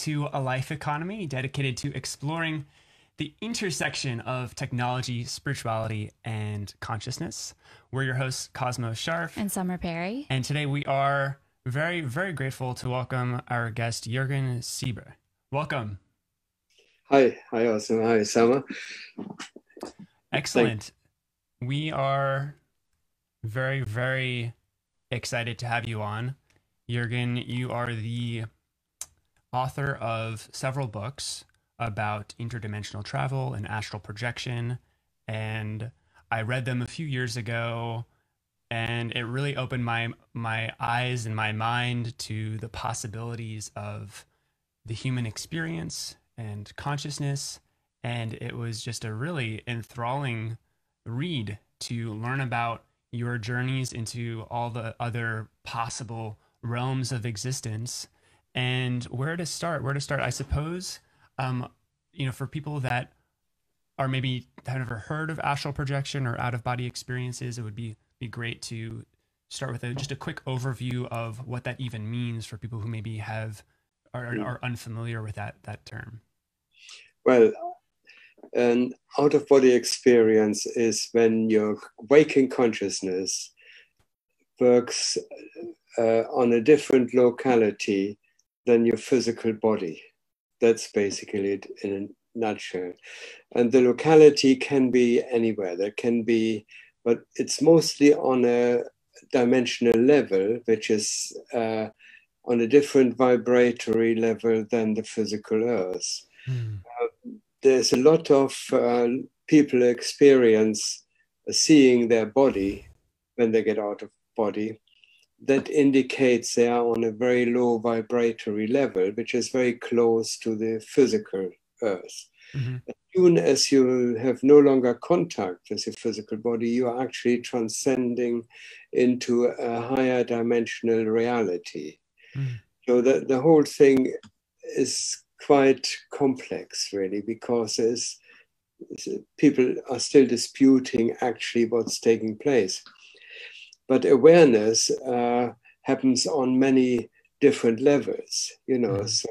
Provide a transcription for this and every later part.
to A Life Economy, dedicated to exploring the intersection of technology, spirituality, and consciousness. We're your hosts, Cosmo Sharf and Summer Perry. And today we are very, very grateful to welcome our guest, Jurgen Ziewe. Welcome. Hi, Austin. Hi, Summer. Excellent. We are very, very excited to have you on. Jurgen, you are the author of several books about interdimensional travel and astral projection, and I read them a few years ago, and it really opened my eyes and my mind to the possibilities of the human experience and consciousness, and it was just a really enthralling read to learn about your journeys into all the other possible realms of existence. And where to start, I suppose, for people that are maybe have never heard of astral projection or out of body experiences, it would be great to start with just a quick overview of what that even means for people who maybe are unfamiliar with that term. Well, an out of body experience is when your waking consciousness works on a different locality than your physical body. That's basically it in a nutshell. And the locality can be anywhere. But it's mostly on a dimensional level, which is on a different vibratory level than the physical Earth. There's a lot of people experience seeing their body when they get out of body. That indicates they are on a very low vibratory level, which is very close to the physical Earth. Mm-hmm. As soon as you have no longer contact with your physical body, you are actually transcending into a higher dimensional reality. Mm-hmm. So the whole thing is quite complex, really, because people are still disputing actually what's taking place. But awareness happens on many different levels, Mm-hmm. So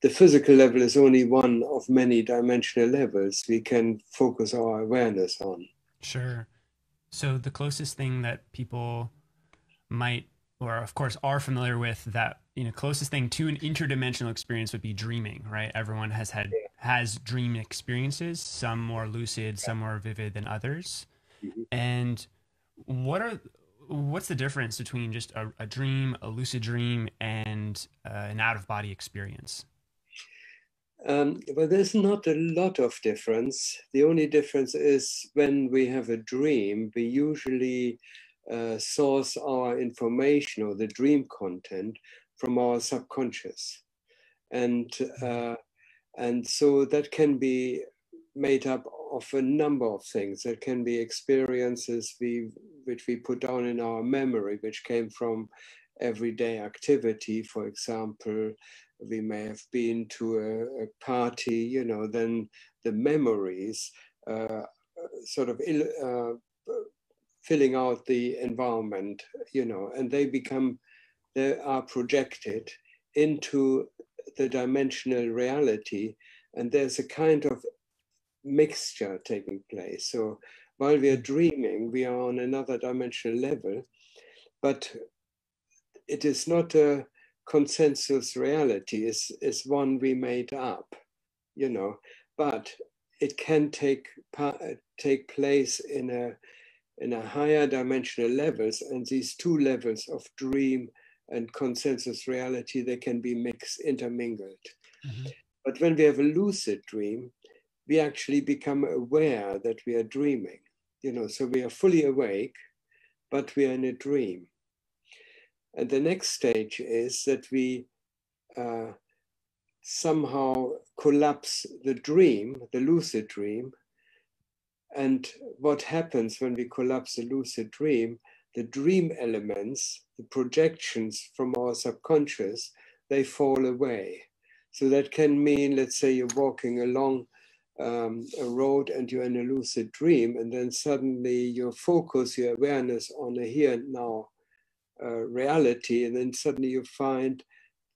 the physical level is only one of many dimensional levels we can focus our awareness on. Sure. So the closest thing that people might, or of course are familiar with, that closest thing to an interdimensional experience would be dreaming, right? Everyone has dream experiences, some more lucid, some more vivid than others. Mm-hmm. And what's the difference between just a dream, a lucid dream, and an out of body experience? Well, there's not a lot of difference. The only difference is when we have a dream, we usually source our information or the dream content from our subconscious. And so that can be made up of a number of things. That can be experiences which we put down in our memory, which came from everyday activity. For example, we may have been to a party, then the memories sort of filling out the environment, and they are projected into the dimensional reality, and there's a kind of mixture taking place. So while we are dreaming, we are on another dimensional level, but it is not a consensus reality. It's one we made up, but it can take place in a higher dimensional levels, and these two levels of dream and consensus reality, they can be intermingled. Mm-hmm. But when we have a lucid dream, we actually become aware that we are dreaming, so we are fully awake, but we are in a dream. And the next stage is that we somehow collapse the dream, the lucid dream. And what happens when we collapse the lucid dream, the dream elements, the projections from our subconscious, they fall away. So that can mean, let's say you're walking along a road and you're in a lucid dream, and then suddenly your focus, your awareness on a here and now reality, and then suddenly you find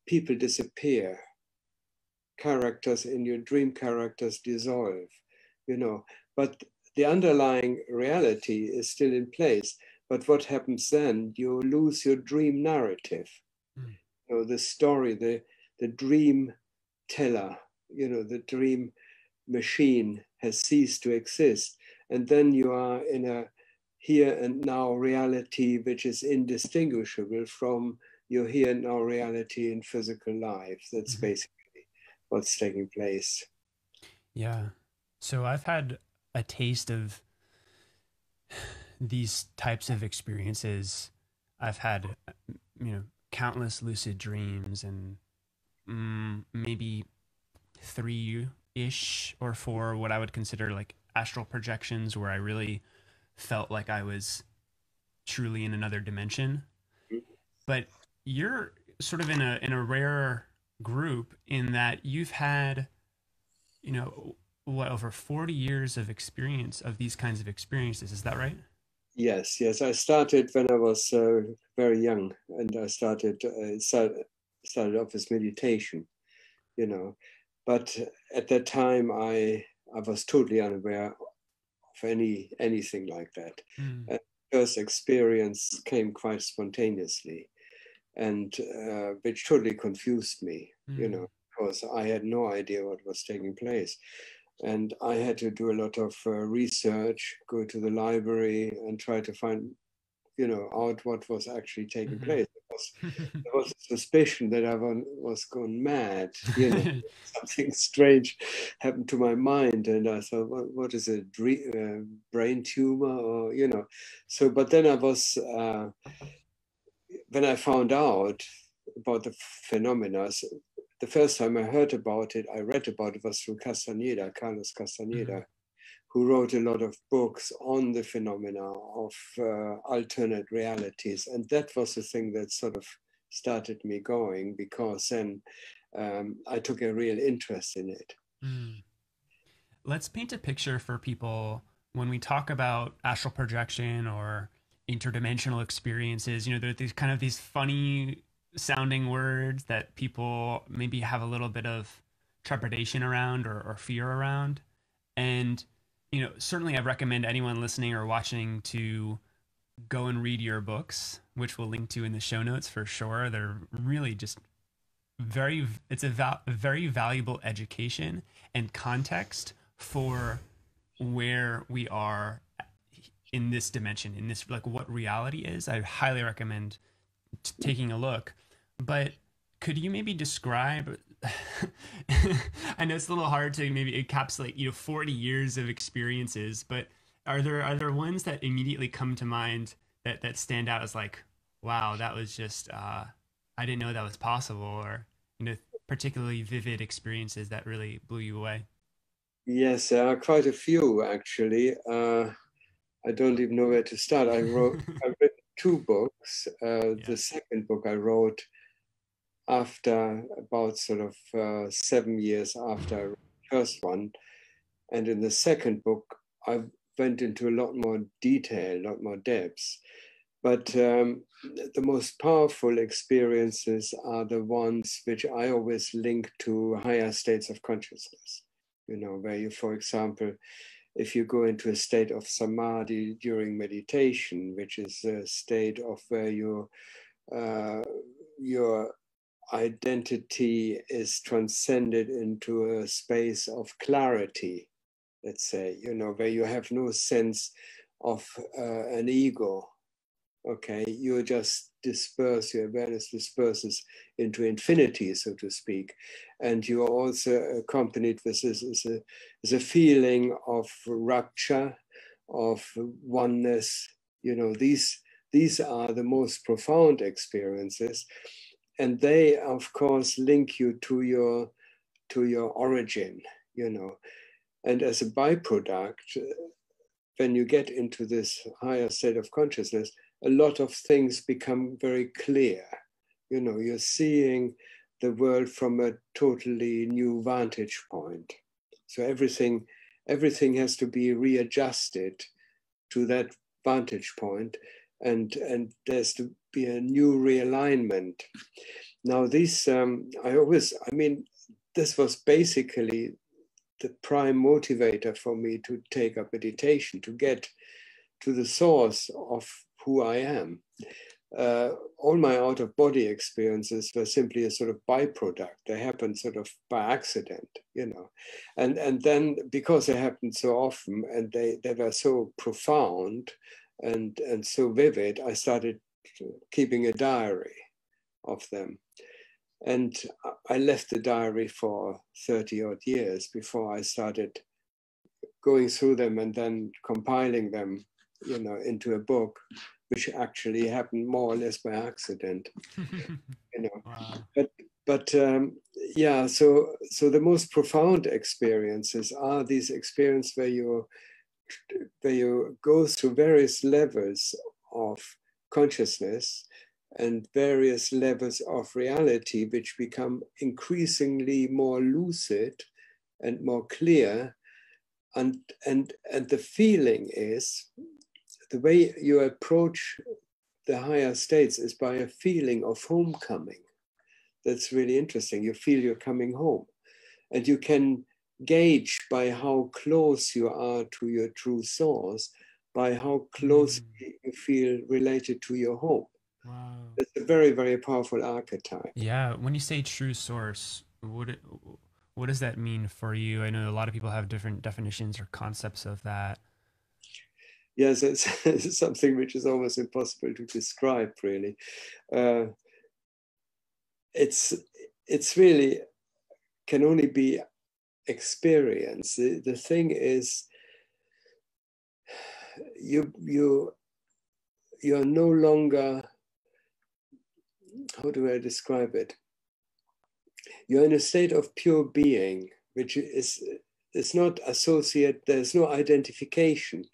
people disappear. characters in your dream characters dissolve, you know, but the underlying reality is still in place. But what happens then? You lose your dream narrative, you know, the story, the dream teller, you know, the dream machine has ceased to exist. And then you are in a here and now reality, which is indistinguishable from your here and now reality in physical life. That's basically what's taking place. Yeah. So I've had a taste of these types of experiences. I've had, countless lucid dreams and maybe three-ish or four what I would consider like astral projections where I really felt like I was truly in another dimension. But you're sort of in a rare group in that you've had, what, over 40 years of experience of these kinds of experiences. Is that right? Yes, yes. I started when I was very young, and I started off as meditation, you know. But at that time, I was totally unaware of anything like that. Mm. And first experience came quite spontaneously, and which totally confused me, you Mm. know, because I had no idea what was taking place. And I had to do a lot of research, go to the library and try to find, you know, out what was actually taking Mm-hmm. place. There was a suspicion that I was gone mad, you know, something strange happened to my mind. And I thought, what is a brain tumor or, you know. So, but then when I found out about the phenomena, so the first time I heard about it, I read about it was through Castaneda, Carlos Mm-hmm. Castaneda, who wrote a lot of books on the phenomena of alternate realities. And that was the thing that sort of started me going, because then I took a real interest in it. Mm. Let's paint a picture for people when we talk about astral projection or interdimensional experiences. There's these funny sounding words that people maybe have a little bit of trepidation around or fear around. And, certainly I recommend anyone listening or watching to go and read your books, which we'll link to in the show notes for sure. They're really just it's a very valuable education and context for where we are in this dimension, in this, like, what reality is. I highly recommend taking a look. But could you maybe describe I know it's a little hard to maybe encapsulate 40 years of experiences, but are there ones that immediately come to mind that stand out as like, wow, that was just I didn't know that was possible, or particularly vivid experiences that really blew you away? Yes, there are quite a few actually. I don't even know where to start. I read two books. Yeah. The second book I wrote after about sort of 7 years after I wrote the first one. And in the second book, I went into a lot more detail, a lot more depth. But the most powerful experiences are the ones which I always link to higher states of consciousness. Where you, for example, if you go into a state of samadhi during meditation, which is a state of where your identity is transcended into a space of clarity, let's say, where you have no sense of an ego. Okay, you just disperse, your awareness disperses into infinity, so to speak. And you are also accompanied with this is a feeling of rapture, of oneness. These are the most profound experiences. And they, of course, link you to your origin, you know. And as a byproduct, when you get into this higher state of consciousness, a lot of things become very clear. You're seeing the world from a totally new vantage point. So everything has to be readjusted to that vantage point, and there's to be a new realignment. Now, I mean, this was basically the prime motivator for me to take up meditation, to get to the source of who I am. All my out-of-body experiences were simply a sort of byproduct. They happened sort of by accident, you know. And then because they happened so often and they were so profound and so vivid, I started keeping a diary of them. And I left the diary for 30 odd years before I started going through them and then compiling them, you know, into a book, which actually happened more or less by accident, you know. Wow. But yeah, so the most profound experiences are these experiences where you go through various levels of consciousness and various levels of reality, which become increasingly more lucid and more clear. And the feeling is, the way you approach the higher states is by a feeling of homecoming. That's really interesting. You feel you're coming home. And you can gauge by how close you are to your true source, by how closely you feel related to your home. Wow. It's a very, very powerful archetype. Yeah. When you say true source, what does that mean for you? I know a lot of people have different definitions or concepts of that. Yes, it's something which is almost impossible to describe, really. It's really can only be experienced. The thing is, you're no longer, how do I describe it? You're in a state of pure being, which is not associated, there's no identification.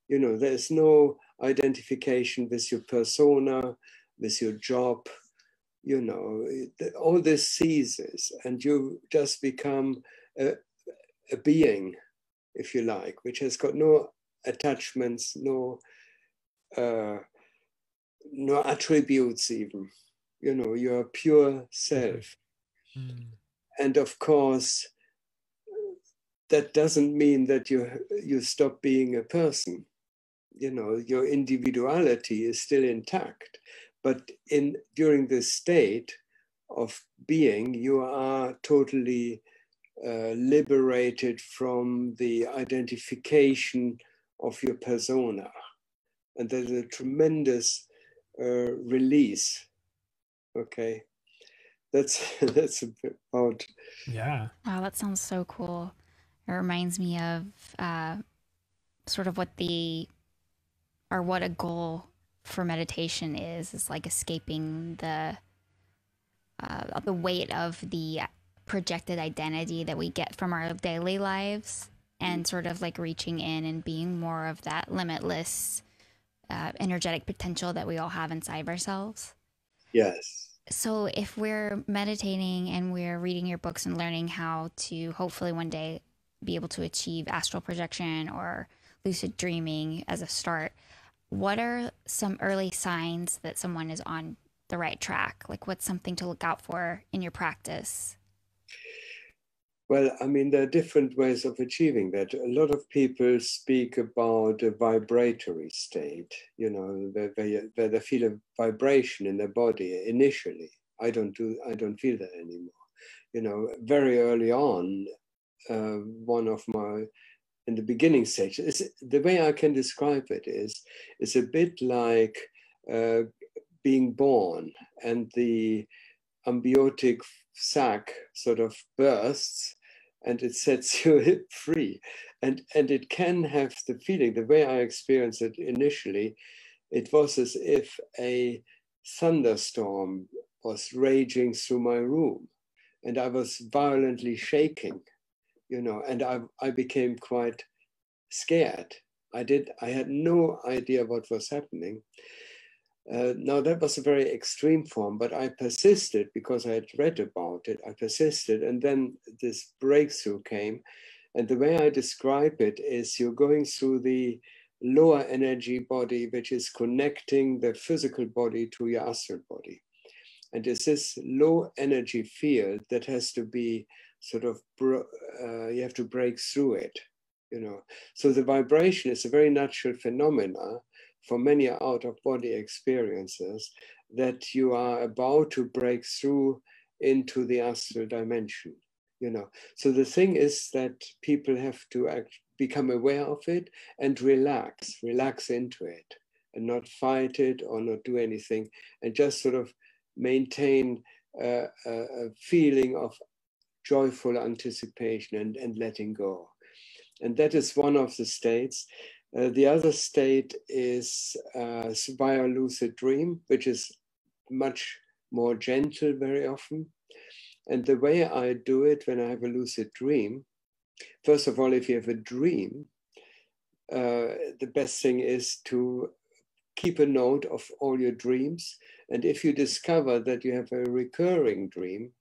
You know, there's no identification with your persona, with your job, you know, all this ceases and you just become a being, if you like, which has got no attachments, no attributes even. You know, you're a pure self. Mm. And of course, that doesn't mean that you stop being a person. You know, your individuality is still intact, but during this state of being, you are totally liberated from the identification of your persona, and there's a tremendous release. Okay, that's about. Yeah. Wow, that sounds so cool. It reminds me of sort of what a goal for meditation is like escaping the weight of the projected identity that we get from our daily lives and sort of like reaching in and being more of that limitless energetic potential that we all have inside of ourselves. Yes. So if we're meditating and we're reading your books and learning how to hopefully one day be able to achieve astral projection or lucid dreaming as a start, what are some early signs that someone is on the right track? Like what's something to look out for in your practice? Well, I mean, there are different ways of achieving that. A lot of people speak about a vibratory state, you know, where they feel a vibration in their body initially. I don't feel that anymore. You know, very early on, in the beginning stage, the way I can describe it is, it's a bit like being born and the ambiotic sac sort of bursts and it sets you free. And it can have the feeling, the way I experienced it initially, it was as if a thunderstorm was raging through my room and I was violently shaking, you know, and I became quite scared. I had no idea what was happening. Now that was a very extreme form, but I persisted because I had read about it. I persisted, and then this breakthrough came. And the way I describe it is you're going through the lower energy body, which is connecting the physical body to your astral body. And it's this low energy field that has to be sort of, you have to break through it, you know. So the vibration is a very natural phenomena for many out-of-body experiences, that you are about to break through into the astral dimension, you know. So the thing is that people have to become aware of it and relax into it, and not fight it or not do anything, and just sort of maintain a feeling of joyful anticipation and letting go. And that is one of the states. The other state is via lucid dream, which is much more gentle very often. And the way I do it when I have a lucid dream, first of all, if you have a dream, the best thing is to keep a note of all your dreams. And if you discover that you have a recurring dream,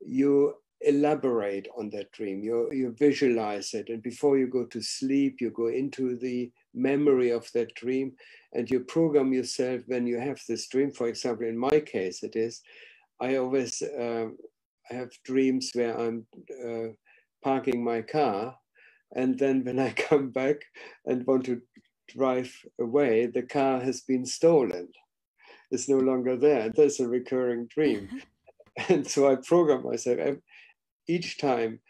you elaborate on that dream, you visualize it. And before you go to sleep, you go into the memory of that dream, and you program yourself when you have this dream. For example, in my case, it is, I always I have dreams where I'm parking my car, and then when I come back and want to drive away, the car has been stolen. It's no longer there. That's a recurring dream. And so I program myself. Each time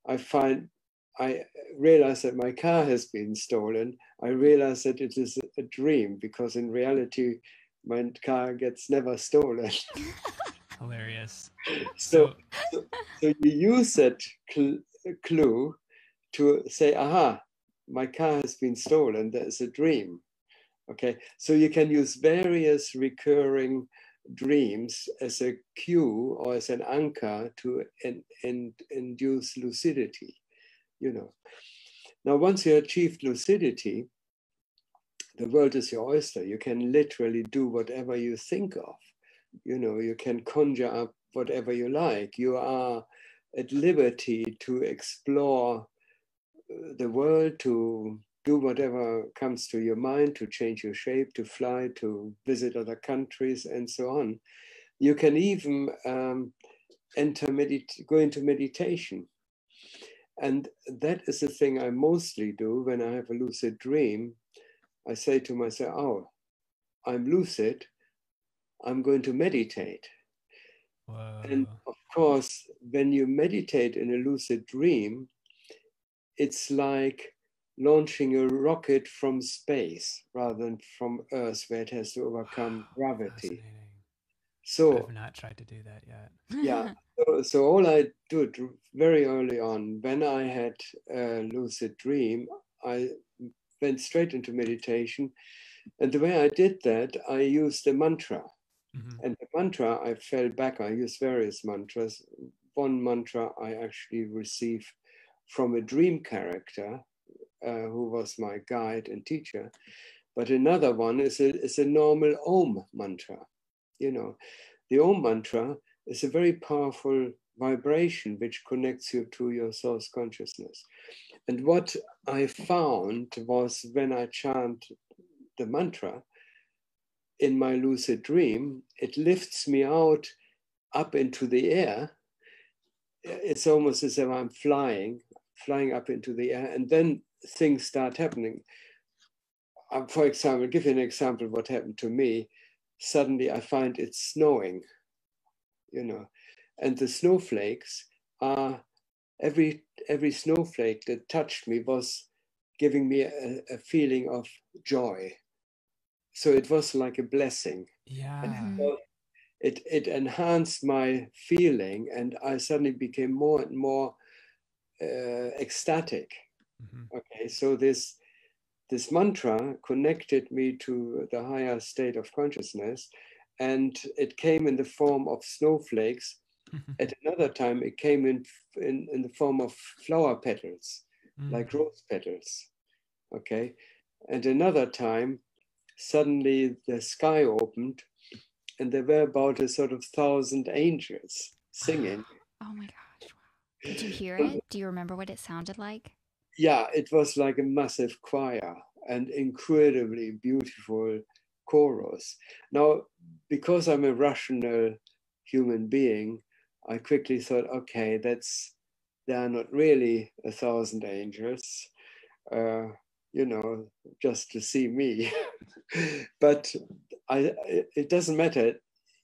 I realize that my car has been stolen, I realize that it is a dream, because in reality, my car gets never stolen. Hilarious. So you use that clue to say, aha, my car has been stolen, there's a dream. Okay, so you can use various recurring dreams as a cue or as an anchor to induce lucidity, you know. Now, once you achieved lucidity, the world is your oyster. You can literally do whatever you think of. You know, you can conjure up whatever you like. You are at liberty to explore the world, to do whatever comes to your mind, to change your shape, to fly, to visit other countries, and so on. You can even go into meditation. And that is the thing I mostly do when I have a lucid dream. I say to myself, oh, I'm lucid, I'm going to meditate. Whoa. And of course, when you meditate in a lucid dream, it's like launching a rocket from space rather than from Earth, where it has to overcome gravity. So I've not tried to do that yet. Yeah, so all I did very early on, when I had a lucid dream, I went straight into meditation. And the way I did that, I used a mantra. Mm-hmm. And the mantra, I fell back, I used various mantras. One mantra I actually received from a dream character who was my guide and teacher. But another one is a normal Om mantra. You know, the Om mantra is a very powerful vibration which connects you to your source consciousness. And what I found was, when I chant the mantra in my lucid dream, it lifts me out up into the air. It's almost as if I'm flying up into the air, and then things start happening. For example, I'll give you an example of what happened to me. Suddenly I find it's snowing, you know, and the snowflakes are, every snowflake that touched me was giving me a feeling of joy. So it was like a blessing. Yeah. It enhanced my feeling, and I suddenly became more and more ecstatic. Mm-hmm. Okay, so this mantra connected me to the higher state of consciousness, and it came in the form of snowflakes. At another time, it came in the form of flower petals, like rose petals. Okay, and another time, suddenly the sky opened, and there were about a sort of 1,000 angels singing. Oh my gosh! Wow. Did you hear it? Do you remember what it sounded like? Yeah, it was like a massive choir and incredibly beautiful chorus. Now, because I'm a rational human being, I quickly thought, okay, they are not really 1,000 angels, just to see me. But it doesn't matter.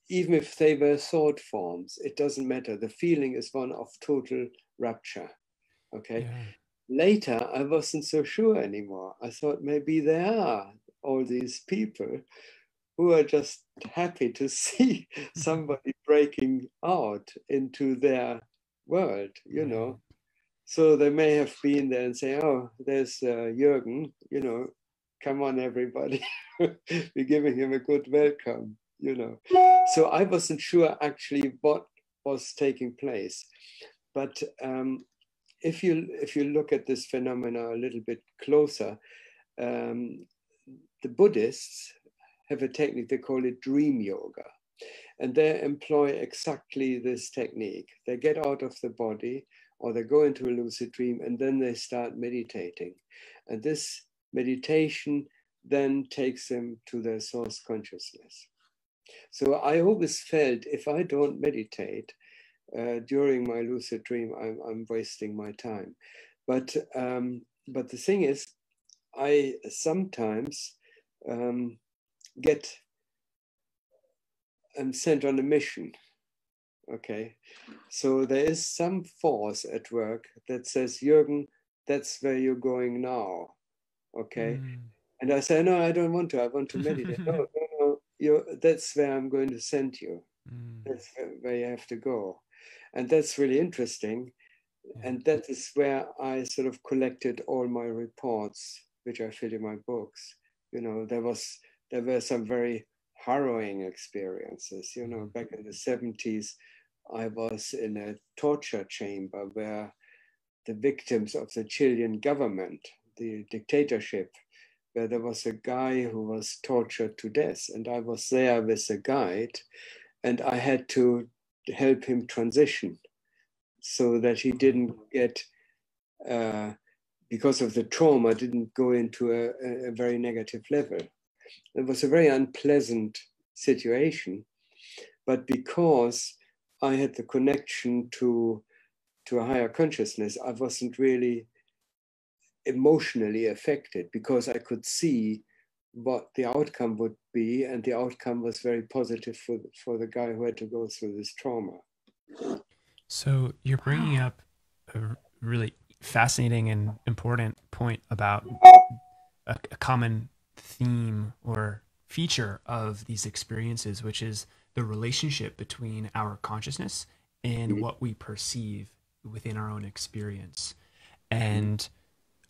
Even if they were thought forms, it doesn't matter. The feeling is one of total rapture. Okay. Yeah. Later, I wasn't so sure anymore. I thought maybe there are all these people who are just happy to see somebody breaking out into their world, Right. So they may have been there and say, oh, there's Jurgen, come on, everybody. We're giving him a good welcome, So I wasn't sure actually what was taking place. But if you look at this phenomena a little bit closer, the Buddhists have a technique, they call it dream yoga. And they employ exactly this technique. They get out of the body or they go into a lucid dream and then they start meditating. And this meditation then takes them to their source consciousness. So I always felt if I don't meditate during my lucid dream, I'm wasting my time. But the thing is, I sometimes I'm sent on a mission. Okay. So there is some force at work that says, Jürgen, that's where you're going now. Okay. And I say, no, I don't want to. I want to meditate. No. That's where I'm going to send you. That's where you have to go. And that's really interesting. Yeah. And that is where I sort of collected all my reports, which I filled in my books. There were some very harrowing experiences. Back in the 70s, I was in a torture chamber where the victims of the Chilean government, the dictatorship, where there was a guy who was tortured to death. And I was there with a guide, and I had to help him transition so that he didn't get, because of the trauma, didn't go into a very negative level. It was a very unpleasant situation, but because I had the connection to a higher consciousness, I wasn't really emotionally affected because I could see what the outcome would be, and the outcome was very positive for the guy who had to go through this trauma. So you're bringing up a really fascinating and important point about a common theme or feature of these experiences, which is the relationship between our consciousness and what we perceive within our own experience. And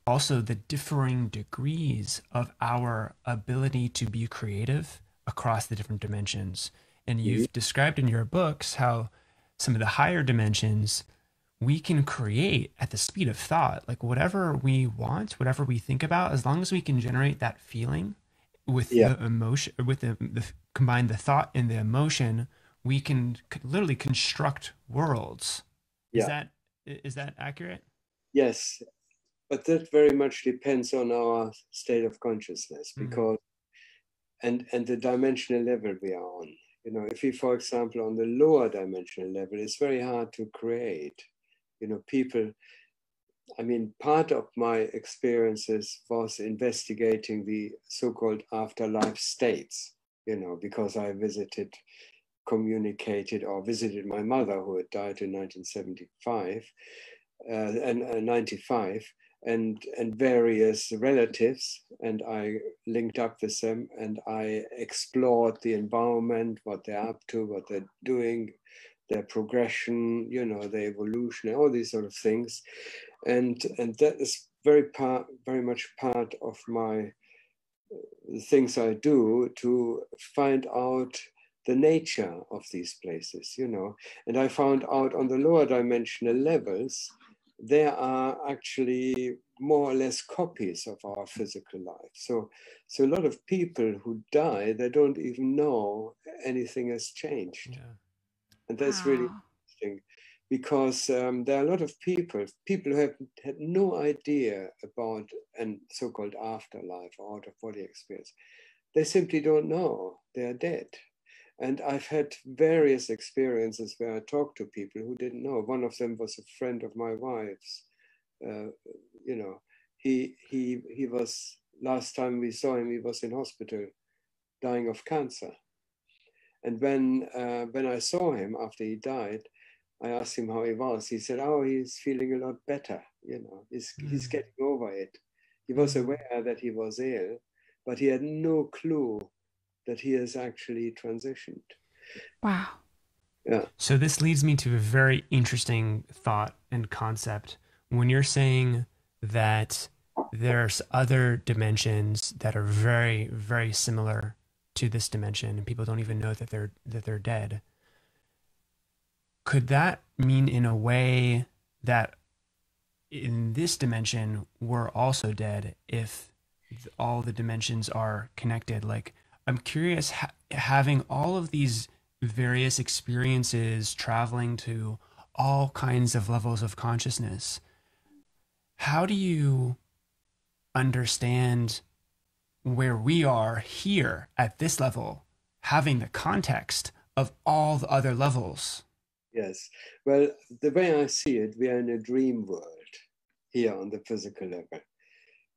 also the differing degrees of our ability to be creative across the different dimensions. And you've described in your books how some of the higher dimensions we can create at the speed of thought, like whatever we want, whatever we think about, as long as we can generate that feeling with the emotion, with the combine the thought and the emotion, we can literally construct worlds. Is that accurate? Yes, but that very much depends on our state of consciousness, because and the dimensional level we are on. If we, for example, on the lower dimensional level, it's very hard to create. People, part of my experiences was investigating the so-called afterlife states, because I visited my mother, who had died in 1975 and 95, and various relatives, and I linked up with them, and I explored the environment, what they're up to, what they're doing, their progression, their evolution, all these sort of things, and that is very much part of my things I do to find out the nature of these places, and I found out on the lower dimensional levels, there are actually more or less copies of our physical life. So a lot of people who die, they don't even know anything has changed. Yeah. And that's really interesting, because there are a lot of people who have had no idea about a so-called afterlife or out-of-body experience. They simply don't know, they are dead. And I've had various experiences where I talked to people who didn't know. One of them was a friend of my wife's. You know, he was, last time we saw him, he was in hospital dying of cancer. And when I saw him after he died, I asked him how he was. He said, "Oh, he's feeling a lot better. You know, he's getting over it." He was aware that he was ill, but he had no clue that he has actually transitioned. Wow. Yeah. So this leads me to a very interesting thought and concept. When you're saying that there's other dimensions that are very, very similar to this dimension, and people don't even know that they're dead, could that mean in a way that in this dimension we're also dead if all the dimensions are connected? Like, I'm curious, having all of these various experiences, traveling to all kinds of levels of consciousness, how do you understand where we are here at this level, having the context of all the other levels? Yes. Well, the way I see it, we are in a dream world here on the physical level,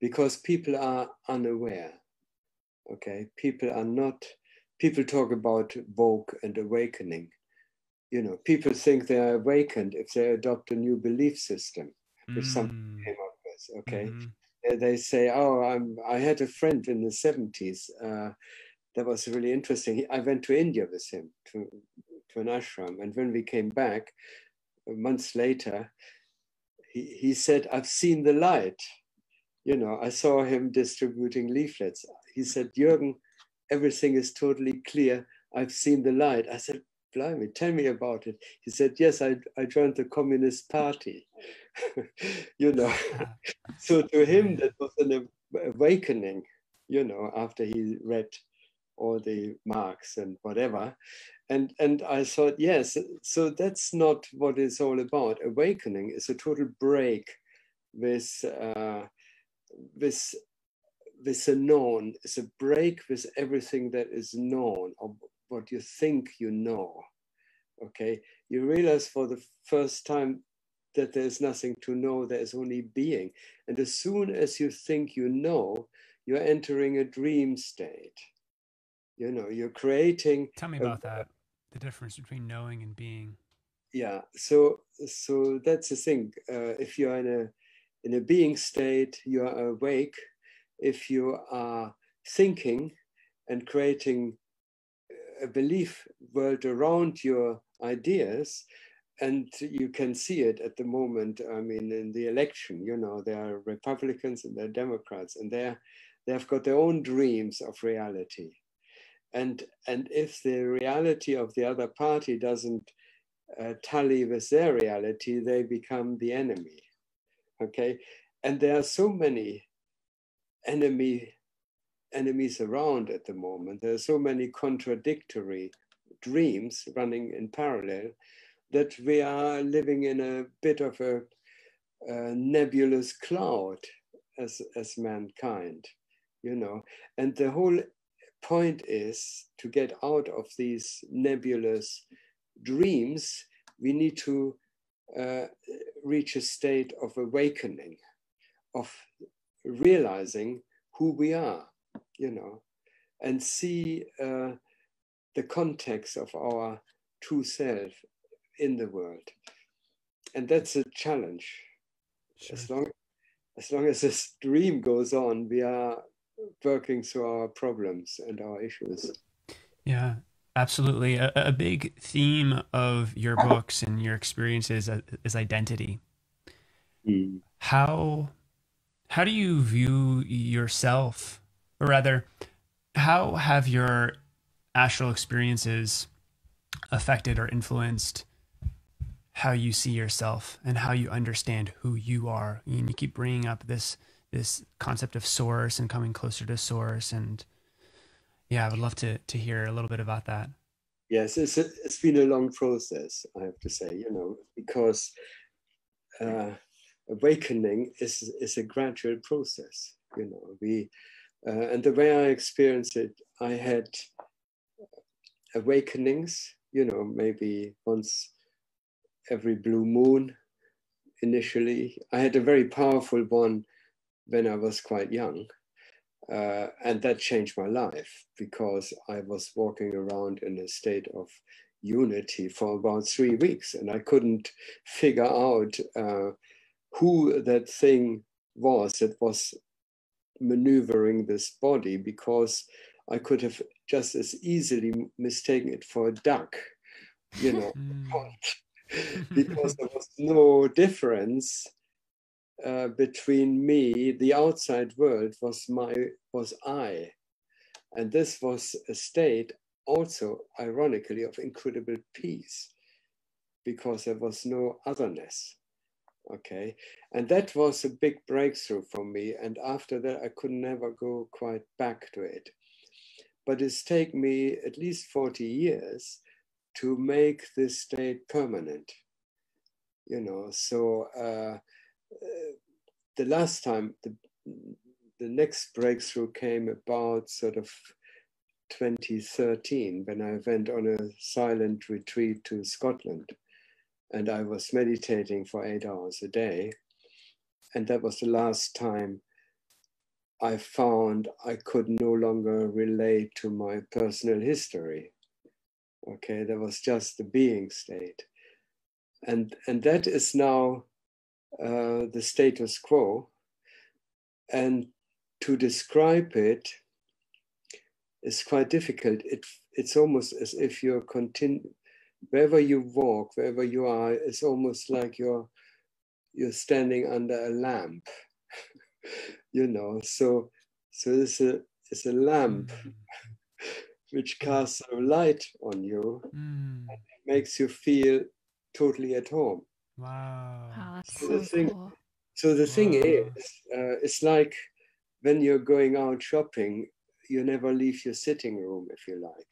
because people are unaware. Okay, people are not. People talk about woke and awakening. You know, people think they are awakened if they adopt a new belief system, which some came up with. Okay, they say, "Oh, I had a friend in the 70s. That was really interesting. I went to India with him to an ashram, and when we came back months later, he said, 'I've seen the light.' You know, I saw him distributing leaflets. He said, 'Jurgen, everything is totally clear. I've seen the light.' I said, 'Blimey, tell me about it.' He said, 'Yes, I joined the Communist Party.' You know, so to him, that was an awakening, you know, after he read all the Marx and whatever. And I thought, yes, so that's not what it's all about. Awakening is a total break with the known. It's a break with everything that is known, or what you think you know. Okay, you realize for the first time that there's nothing to know, there's only being. And as soon as you think you know, you're entering a dream state. You know, you're creating. Tell me about that, the difference between knowing and being. Yeah, so that's the thing. If you're in a being state, you are awake. If you are thinking and creating a belief world around your ideas, and you can see it at the moment. I mean, in the election, you know, there are Republicans and there are Democrats, and they've got their own dreams of reality. And if the reality of the other party doesn't tally with their reality, they become the enemy. Okay, and there are so many enemies around at the moment. There are so many contradictory dreams running in parallel that we are living in a bit of a nebulous cloud as mankind, you know. And the whole point is to get out of these nebulous dreams. We need to reach a state of awakening, of realizing who we are, you know, and see the context of our true self in the world. And that's a challenge. Sure. As long as this dream goes on, we are working through our problems and our issues. Yeah, absolutely. A big theme of your books and your experiences is identity. How do you view yourself, or rather, how have your astral experiences affected or influenced how you see yourself and how you understand who you are? And you keep bringing up this concept of source and coming closer to source, and yeah, I would love to hear a little bit about that. Yes, it's been a long process, I have to say, you know, because awakening is a gradual process, you know. And the way I experienced it, I had awakenings, you know, maybe once every blue moon initially. I had a very powerful one when I was quite young. And that changed my life because I was walking around in a state of unity for about 3 weeks, and I couldn't figure out who that thing was that was maneuvering this body, because I could have just as easily mistaken it for a duck, you know, because there was no difference between me. The outside world was I, and this was a state also, ironically, of incredible peace, because there was no otherness. Okay, and that was a big breakthrough for me. And after that, I could never go quite back to it. But it's taken me at least 40 years to make this state permanent. You know, so the last time, the next breakthrough came about sort of 2013, when I went on a silent retreat to Scotland. And I was meditating for 8 hours a day. And that was the last time I found I could no longer relate to my personal history. Okay, there was just the being state. And that is now the status quo. And to describe it is quite difficult. It's almost as if you're wherever you walk, wherever you are, it's almost like you're standing under a lamp, you know. So it's a lamp which casts a light on you and it makes you feel totally at home. Wow. Wow, that's So cool. the thing is, it's like when you're going out shopping, you never leave your sitting room, if you like.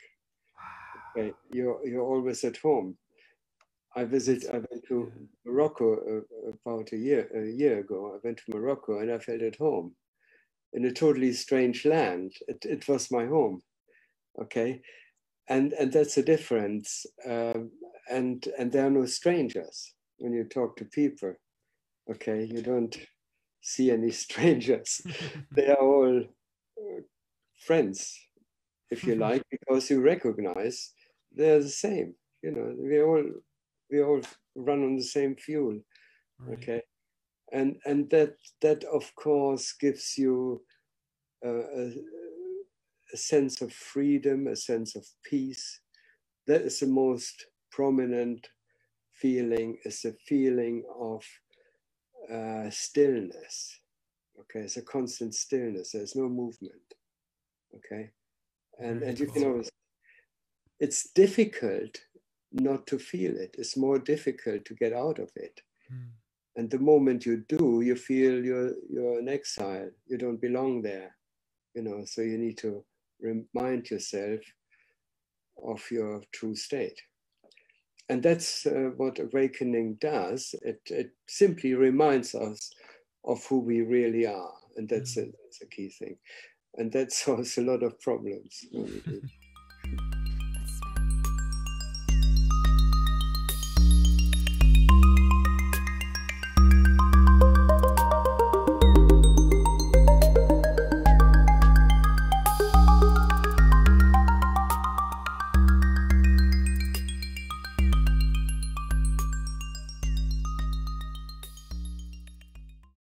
Okay, you're always at home. I went to Morocco about a year ago. I went to Morocco and I felt at home in a totally strange land. It was my home. Okay, and that's a difference. And there are no strangers when you talk to people. Okay, you don't see any strangers. They are all friends, if you like, because you recognize they're the same. You know, we all run on the same fuel. Right. Okay, and that of course gives you a sense of freedom, a sense of peace. That is the most prominent feeling. Is the feeling of stillness. Okay, it's a constant stillness. There's no movement. Okay, and you can always. It's difficult not to feel it. It's more difficult to get out of it. And the moment you do, you feel you're an exile. You don't belong there, you know. So you need to remind yourself of your true state. And that's what awakening does. It simply reminds us of who we really are, and that's a key thing. And that solves a lot of problems.